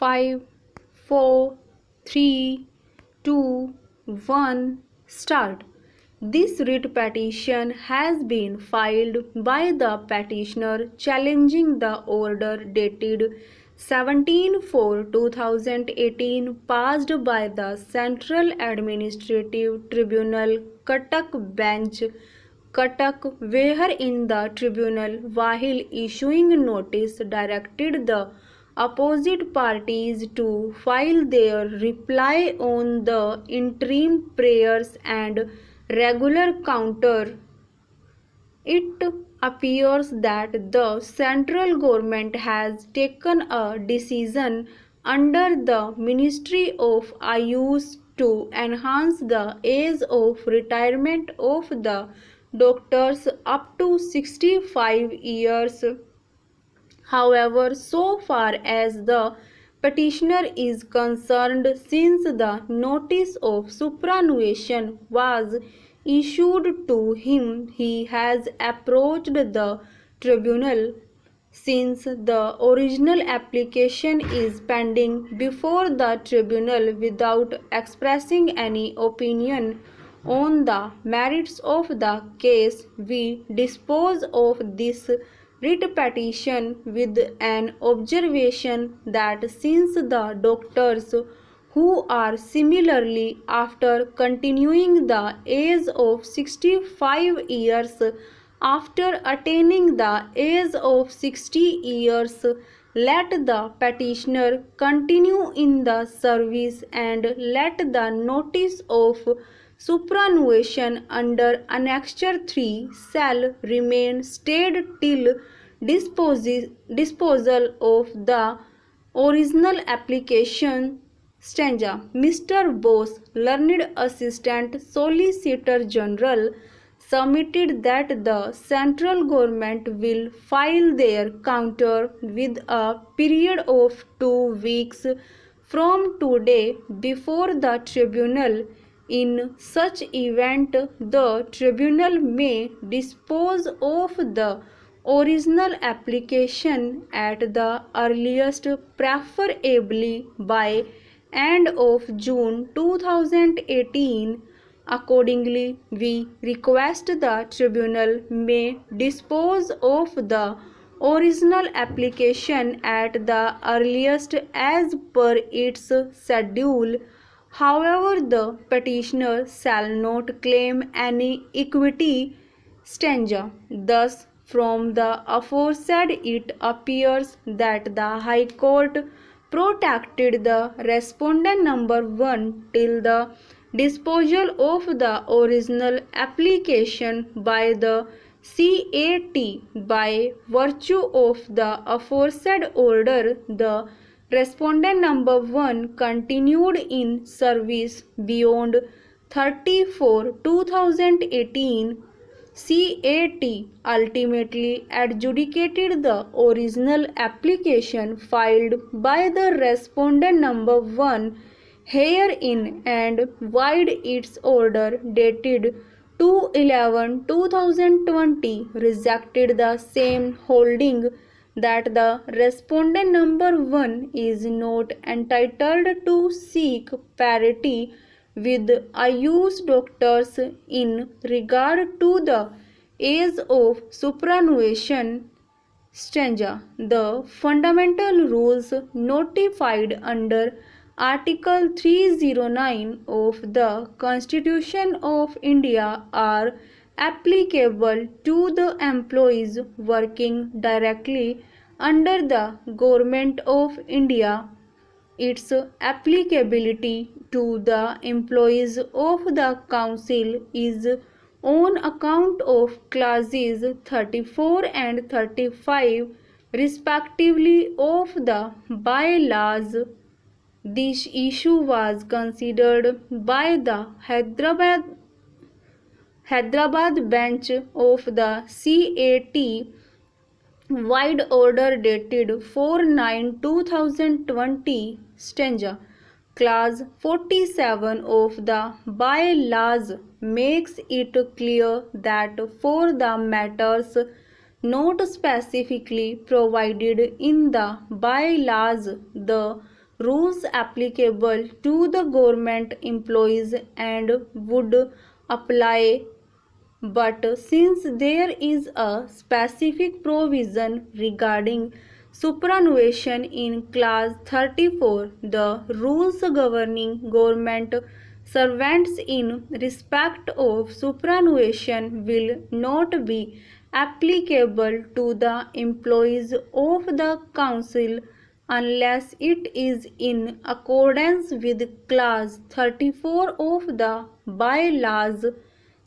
5, 4, 3, 2, 1, start. This writ petition has been filed by the petitioner challenging the order dated 17/4/2018 passed by the Central Administrative Tribunal Cuttack Bench Cuttack, wherein the tribunal, while issuing notice, directed the opposite parties to file their reply on the interim prayers and regular counter. It appears that the central government has taken a decision under the Ministry of Ayush to enhance the age of retirement of the doctors up to 65 years. However, so far as the petitioner is concerned, since the notice of superannuation was issued to him, he has approached the tribunal. Since the original application is pending before the tribunal without expressing any opinion on the merits of the case, we dispose of this writ petition with an observation that since the doctors who are similarly after continuing the age of 65 years after attaining the age of 60 years, let the petitioner continue in the service and let the notice of superannuation under Annexure 3 shall remain stayed till disposal of the original application. Stanza. Mr. Bose, learned Assistant Solicitor General, submitted that the central government will file their counter with a period of 2 weeks from today before the tribunal. In such event, the tribunal may dispose of the original application at the earliest, preferably by end of June 2018. Accordingly, we request the tribunal may dispose of the original application at the earliest as per its schedule. However, the petitioner shall not claim any equity. Stanza. Thus, from the aforesaid, it appears that the High Court protected the respondent number 1 till the disposal of the original application by the CAT. By virtue of the aforesaid order, the respondent number 1 continued in service beyond 30/4/2018. CAT ultimately adjudicated the original application filed by the respondent number 1 herein and void its order dated 2/11/2020 rejected the same, holding that the respondent number 1 is not entitled to seek parity with Ayush doctors in regard to the age of superannuation. Stanza. The fundamental rules notified under Article 309 of the Constitution of India are applicable to the employees working directly under the Government of India. Its applicability to the employees of the Council is on account of clauses 34 and 35 respectively of the bylaws. This issue was considered by the Hyderabad bench of the CAT wide order dated 4/9/2020. Stanza. Clause 47 of the bylaws makes it clear that for the matters not specifically provided in the bylaws, the rules applicable to the government employees and would apply, but since there is a specific provision regarding superannuation in Clause 34, the rules governing government servants in respect of superannuation will not be applicable to the employees of the Council unless it is in accordance with Clause 34 of the bylaws.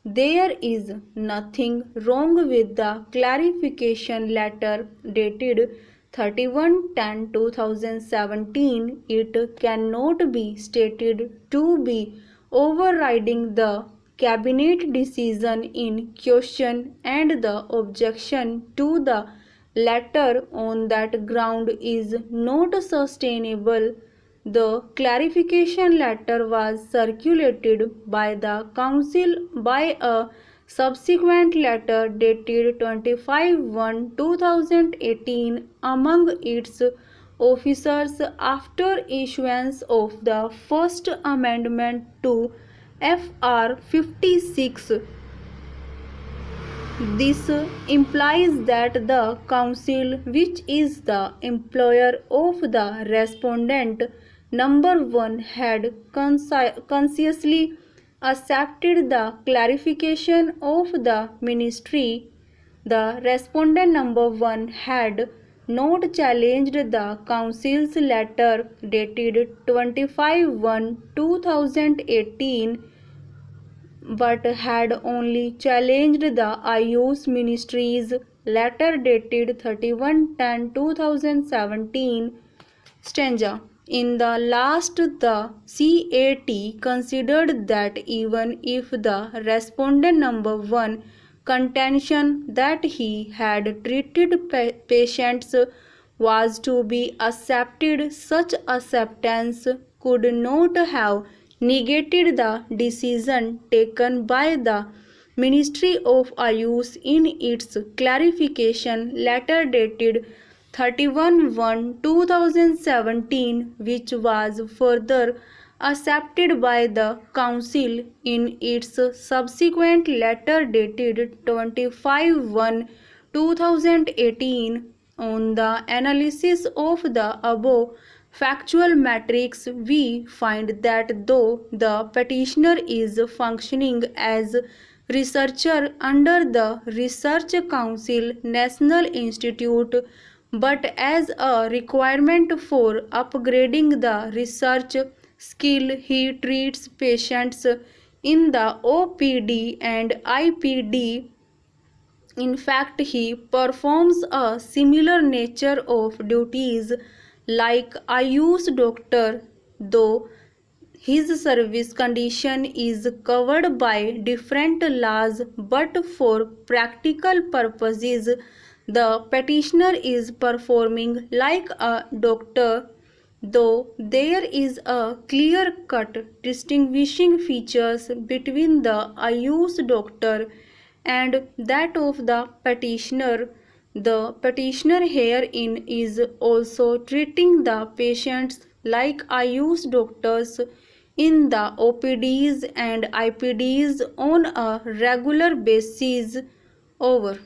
There is nothing wrong with the clarification letter dated 31/10/2017. It cannot be stated to be overriding the cabinet decision in question, and the objection to the letter on that ground is not sustainable. The clarification letter was circulated by the Council by a subsequent letter dated 25/1/2018 among its officers after issuance of the First Amendment to FR 56. This implies that the Council, which is the employer of the respondent, number 1, had consciously accepted the clarification of the Ministry. The respondent number 1 had not challenged the Council's letter dated 25/1/2018, but had only challenged the Ayush Ministry's letter dated 31/10/2017. Stanza. In the last, the CAT considered that even if the respondent number 1 contention that he had treated patients was to be accepted, such acceptance could not have negated the decision taken by the Ministry of Ayush in its clarification letter dated 31/1/2017, which was further accepted by the Council in its subsequent letter dated 25/1/2018. On the analysis of the above factual matrix, we find that though the petitioner is functioning as researcher under the Research Council National Institute, but as a requirement for upgrading the research skill, he treats patients in the OPD and IPD. In fact, he performs a similar nature of duties like Ayush doctor, though his service condition is covered by different laws, but for practical purposes, the petitioner is performing like a doctor, though there is a clear-cut distinguishing features between the Ayush doctor and that of the petitioner. The petitioner herein is also treating the patients like Ayush doctors in the OPDs and IPDs on a regular basis. Over.